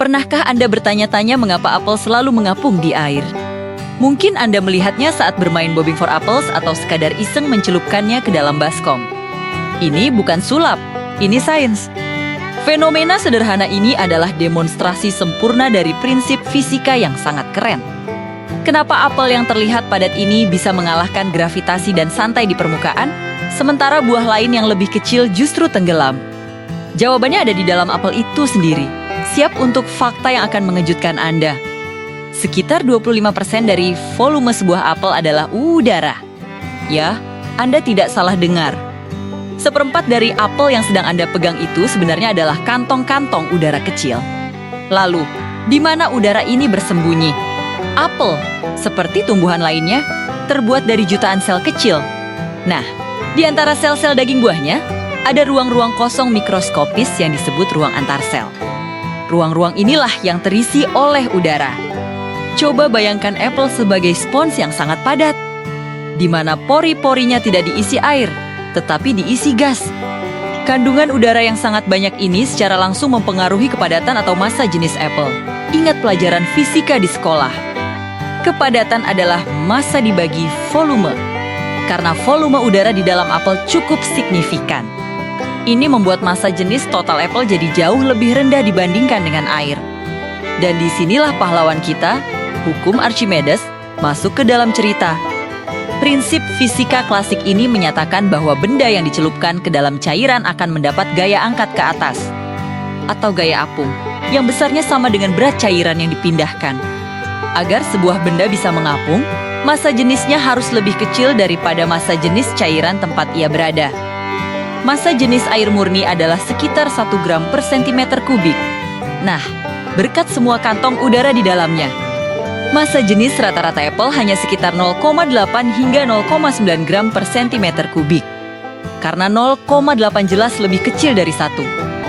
Pernahkah Anda bertanya-tanya mengapa apel selalu mengapung di air? Mungkin Anda melihatnya saat bermain bobbing for apples atau sekadar iseng mencelupkannya ke dalam baskom. Ini bukan sulap, ini sains. Fenomena sederhana ini adalah demonstrasi sempurna dari prinsip fisika yang sangat keren. Kenapa apel yang terlihat padat ini bisa mengalahkan gravitasi dan santai di permukaan, sementara buah lain yang lebih kecil justru tenggelam? Jawabannya ada di dalam apel itu sendiri. Siap untuk fakta yang akan mengejutkan Anda. Sekitar 25% dari volume sebuah apel adalah udara. Ya, Anda tidak salah dengar. Seperempat dari apel yang sedang Anda pegang itu sebenarnya adalah kantong-kantong udara kecil. Lalu, di mana udara ini bersembunyi? Apel, seperti tumbuhan lainnya, terbuat dari jutaan sel kecil. Nah, di antara sel-sel daging buahnya, ada ruang-ruang kosong mikroskopis yang disebut ruang antar sel. Ruang-ruang inilah yang terisi oleh udara. Coba bayangkan apel sebagai spons yang sangat padat, di mana pori-porinya tidak diisi air, tetapi diisi gas. Kandungan udara yang sangat banyak ini secara langsung mempengaruhi kepadatan atau massa jenis apel. Ingat pelajaran fisika di sekolah. Kepadatan adalah massa dibagi volume, karena volume udara di dalam apel cukup signifikan. Ini membuat massa jenis total apel jadi jauh lebih rendah dibandingkan dengan air. Dan disinilah pahlawan kita, hukum Archimedes, masuk ke dalam cerita. Prinsip fisika klasik ini menyatakan bahwa benda yang dicelupkan ke dalam cairan akan mendapat gaya angkat ke atas, atau gaya apung, yang besarnya sama dengan berat cairan yang dipindahkan. Agar sebuah benda bisa mengapung, massa jenisnya harus lebih kecil daripada massa jenis cairan tempat ia berada. Massa jenis air murni adalah sekitar 1 gram per sentimeter kubik. Nah, berkat semua kantong udara di dalamnya, massa jenis rata-rata apel hanya sekitar 0,8 hingga 0,9 gram per sentimeter kubik. Karena 0,8 jelas lebih kecil dari 1,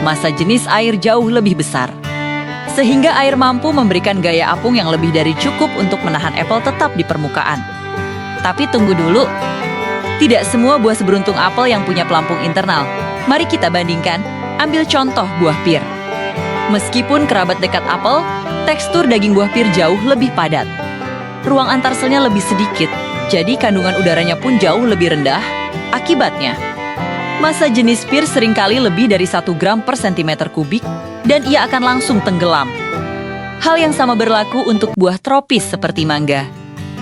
massa jenis air jauh lebih besar. Sehingga air mampu memberikan gaya apung yang lebih dari cukup untuk menahan apel tetap di permukaan. Tapi tunggu dulu. Tidak semua buah seberuntung apel yang punya pelampung internal. Mari kita bandingkan. Ambil contoh buah pir. Meskipun kerabat dekat apel, tekstur daging buah pir jauh lebih padat. Ruang antar selnya lebih sedikit, jadi kandungan udaranya pun jauh lebih rendah. Akibatnya, massa jenis pir seringkali lebih dari 1 gram per sentimeter kubik, dan ia akan langsung tenggelam. Hal yang sama berlaku untuk buah tropis seperti mangga.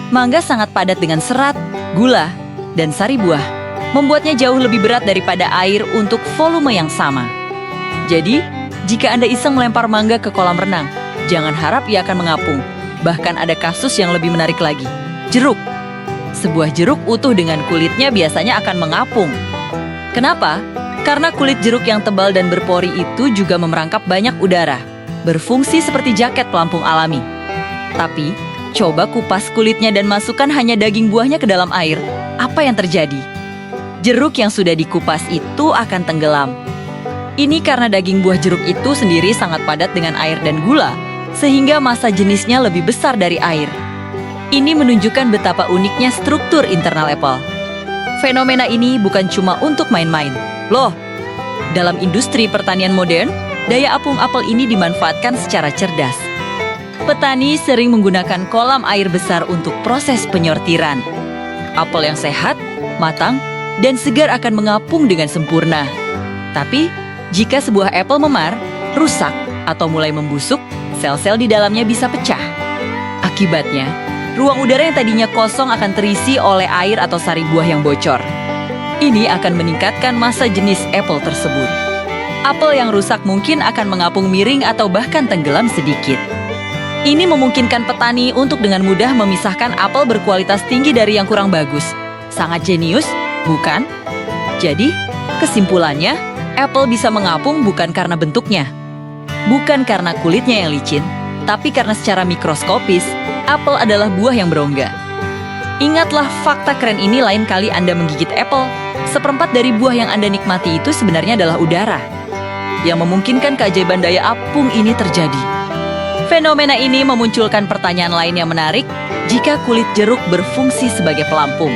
Mangga sangat padat dengan serat, gula, dan sari buah, membuatnya jauh lebih berat daripada air untuk volume yang sama. Jadi, jika Anda iseng melempar mangga ke kolam renang, jangan harap ia akan mengapung. Bahkan ada kasus yang lebih menarik lagi, jeruk. Sebuah jeruk utuh dengan kulitnya biasanya akan mengapung. Kenapa? Karena kulit jeruk yang tebal dan berpori itu juga memerangkap banyak udara, berfungsi seperti jaket pelampung alami. Tapi, coba kupas kulitnya dan masukkan hanya daging buahnya ke dalam air. Apa yang terjadi? Jeruk yang sudah dikupas itu akan tenggelam. Ini karena daging buah jeruk itu sendiri sangat padat dengan air dan gula, sehingga massa jenisnya lebih besar dari air. Ini menunjukkan betapa uniknya struktur internal apel. Fenomena ini bukan cuma untuk main-main. Loh, dalam industri pertanian modern, daya apung apel ini dimanfaatkan secara cerdas. Petani sering menggunakan kolam air besar untuk proses penyortiran. Apel yang sehat, matang, dan segar akan mengapung dengan sempurna. Tapi, jika sebuah apel memar, rusak, atau mulai membusuk, sel-sel di dalamnya bisa pecah. Akibatnya, ruang udara yang tadinya kosong akan terisi oleh air atau sari buah yang bocor. Ini akan meningkatkan massa jenis apel tersebut. Apel yang rusak mungkin akan mengapung miring atau bahkan tenggelam sedikit. Ini memungkinkan petani untuk dengan mudah memisahkan apel berkualitas tinggi dari yang kurang bagus. Sangat jenius, bukan? Jadi, kesimpulannya, apel bisa mengapung bukan karena bentuknya, bukan karena kulitnya yang licin, tapi karena secara mikroskopis, apel adalah buah yang berongga. Ingatlah fakta keren ini lain kali Anda menggigit apel. Seperempat dari buah yang Anda nikmati itu sebenarnya adalah udara, yang memungkinkan keajaiban daya apung ini terjadi. Fenomena ini memunculkan pertanyaan lain yang menarik, jika kulit jeruk berfungsi sebagai pelampung.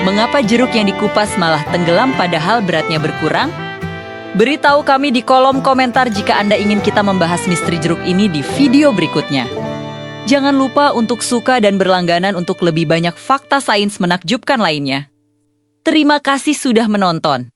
Mengapa jeruk yang dikupas malah tenggelam padahal beratnya berkurang? Beritahu kami di kolom komentar jika Anda ingin kita membahas misteri jeruk ini di video berikutnya. Jangan lupa untuk suka dan berlangganan untuk lebih banyak fakta sains menakjubkan lainnya. Terima kasih sudah menonton.